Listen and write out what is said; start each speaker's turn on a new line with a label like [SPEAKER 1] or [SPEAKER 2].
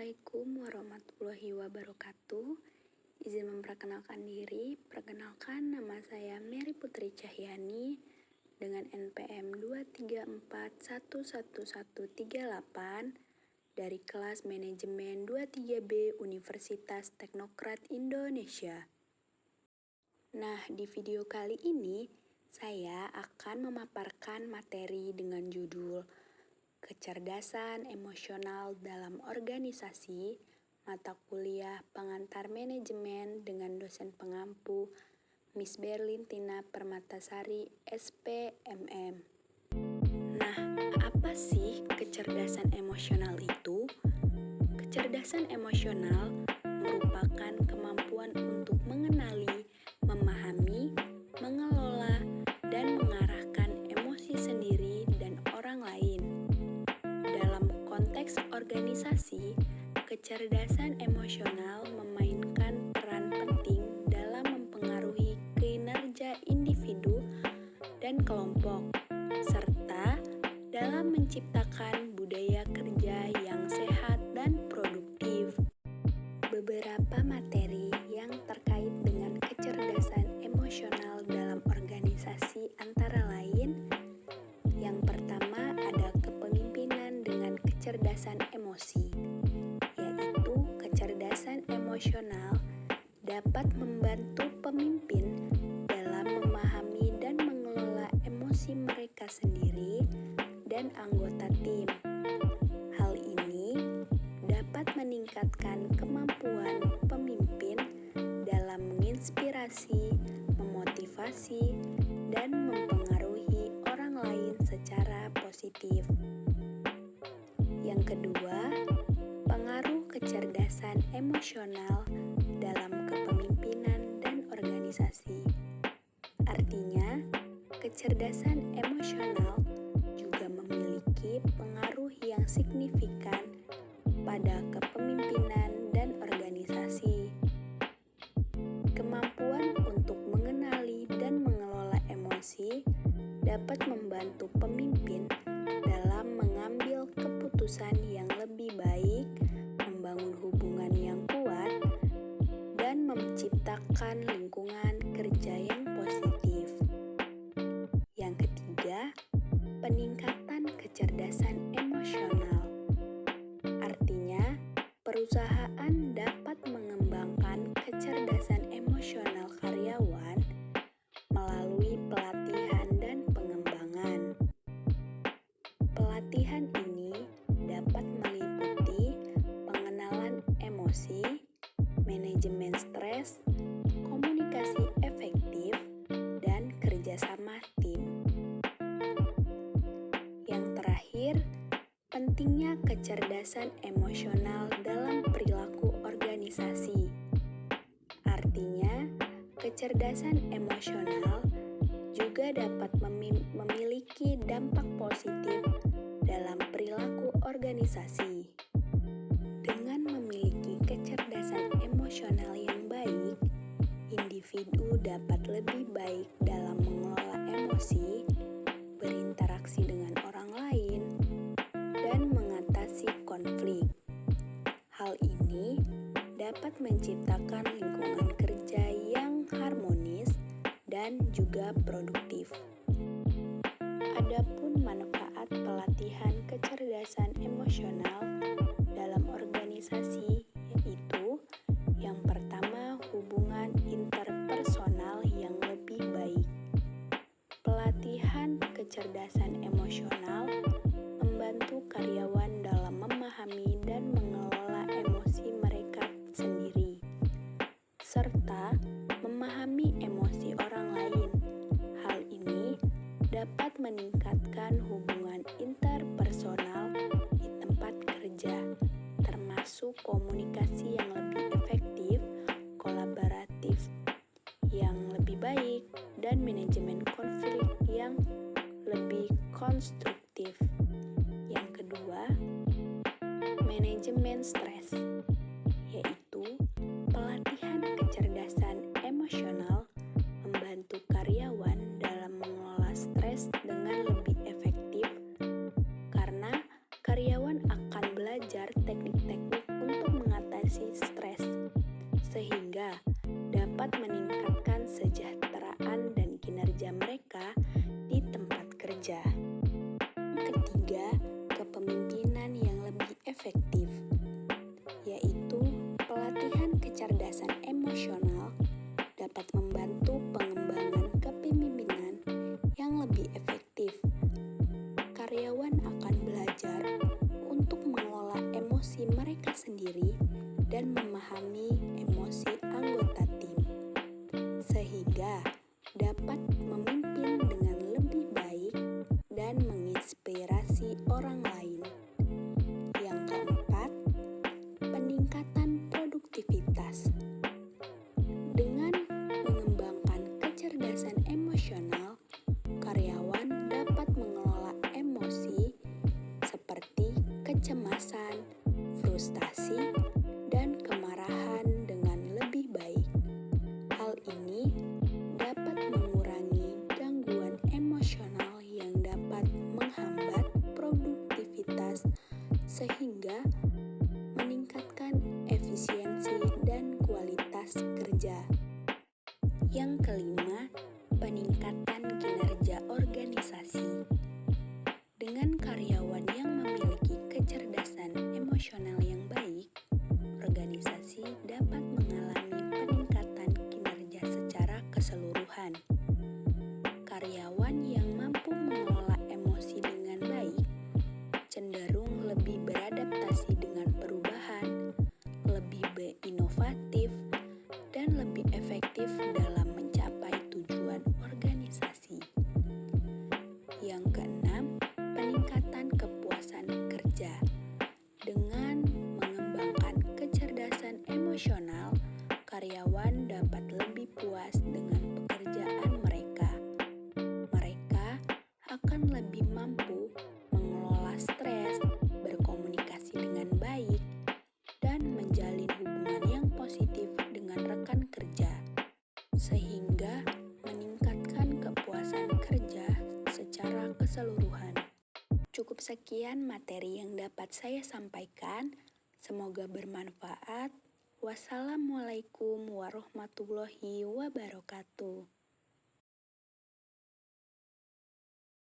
[SPEAKER 1] Assalamualaikum warahmatullahi wabarakatuh. Izin memperkenalkan diri. Perkenalkan, nama saya Mary Putri Cahyani dengan NPM 234111138 dari kelas manajemen 23B Universitas Teknokrat Indonesia. Nah, di video kali ini saya akan memaparkan materi dengan judul Kecerdasan Emosional dalam Organisasi, mata kuliah pengantar manajemen dengan dosen pengampu Miss Berlin Tina Permatasari, SPMM. Nah, apa sih kecerdasan emosional itu? Kecerdasan emosional merupakan kemampuan untuk mengenali, memahami, mengelola, dan mengarahkan emosi sendiri dan orang lain. Dalam konteks organisasi, kecerdasan emosional memainkan peran penting dalam mempengaruhi kinerja individu dan kelompok, serta dalam menciptakan budaya kerja yang sehat dan produktif. Beberapa materi yang terkait dengan kecerdasan emosional dalam organisasi antara lain, yang pertama ada kepemimpinan dengan kecerdasan emosi, yaitu kecerdasan emosional dapat membantu pemimpin dalam memahami dan mengelola emosi mereka sendiri dan anggota tim. Hal ini dapat meningkatkan kemampuan pemimpin dalam menginspirasi, memotivasi, dan mempengaruhi orang lain secara positif. Yang kedua, pengaruh kecerdasan emosional dalam kepemimpinan dan organisasi. Artinya, kecerdasan emosional juga memiliki pengaruh yang signifikan pada kepemimpinan dan organisasi. Kemampuan untuk mengenali dan mengelola emosi dapat membantu pemimpin dalam mengambil keputusan yang lebih baik, membangun hubungan yang kuat, dan menciptakan lingkungan kerja yang positif. Yang ketiga, peningkatan kecerdasan emosional. Artinya, perusahaan dapat mengembangkan kecerdasan emosional karyawan melalui pelatihan dan pengembangan. Pelatihan ini dapat meliputi pengenalan emosi, manajemen stres, komunikasi efektif, dan kerjasama tim. Yang terakhir, pentingnya kecerdasan emosional dalam perilaku organisasi. Artinya, kecerdasan emosional juga dapat memiliki dampak positif dalam perilaku organisasi. Dengan memiliki kecerdasan emosional yang baik, individu dapat lebih baik dalam mengelola emosi, berinteraksi dengan orang lain, dan mengatasi konflik. Hal ini dapat menciptakan lingkungan kerja yang harmonis dan juga produktif. Adapun manfaat pelatihan kecerdasan emosional dalam organisasi yaitu yang pertama, hubungan interpersonal yang lebih baik. Pelatihan kecerdasan emosional membantu karyawan dalam memahami dan mengelola emosi mereka sendiri, serta memahami emosi orang lain. Hal ini dapat meningkatkan hubungan interpersonal di tempat kerja, termasuk komunikasi yang lebih efektif, kolaboratif yang lebih baik, dan manajemen konflik yang lebih konstruktif. Yang kedua, manajemen stres, yaitu pelatihan kecerdasan emosional membantu karyawan dalam mengelola stres dengan lebih efektif karena karyawan akan belajar teknik-teknik untuk sehingga dapat memimpin dengan lebih baik dan menginspirasi orang lain. Yang keempat, peningkatan produktivitas. Dengan mengembangkan kecerdasan emosional, karyawan dapat mengelola emosi seperti kecemasan, frustasi, dan kemarahan dengan lebih baik. Hal ini dapat mengurangi gangguan emosional yang dapat menghambat produktivitas sehingga meningkatkan efisiensi dan kualitas kerja. Yang kelima, peningkatan kinerja organisasi. Dengan karyawan yang memiliki kecerdasan emosional yang baik, organisasi dapat mengalami peningkatan kinerja secara keseluruhan. Karyawan yang mampu mengelola emosi dengan baik cenderung lebih beradaptasi dengan perubahan, lebih inovatif, dan lebih efektif dalam mencapai tujuan organisasi. Yang keenam, peningkatan kepuasan kerja. Dengan mengembangkan kecerdasan emosional, karyawan dapat lebih puas dengan pekerjaan mereka. Mereka akan lebih mampu mengelola stres, berkomunikasi dengan baik, dan menjalin hubungan yang positif dengan rekan kerja, sehingga meningkatkan kepuasan kerja secara keseluruhan. Cukup sekian materi yang dapat saya sampaikan. Semoga bermanfaat. Wassalamualaikum warahmatullahi wabarakatuh.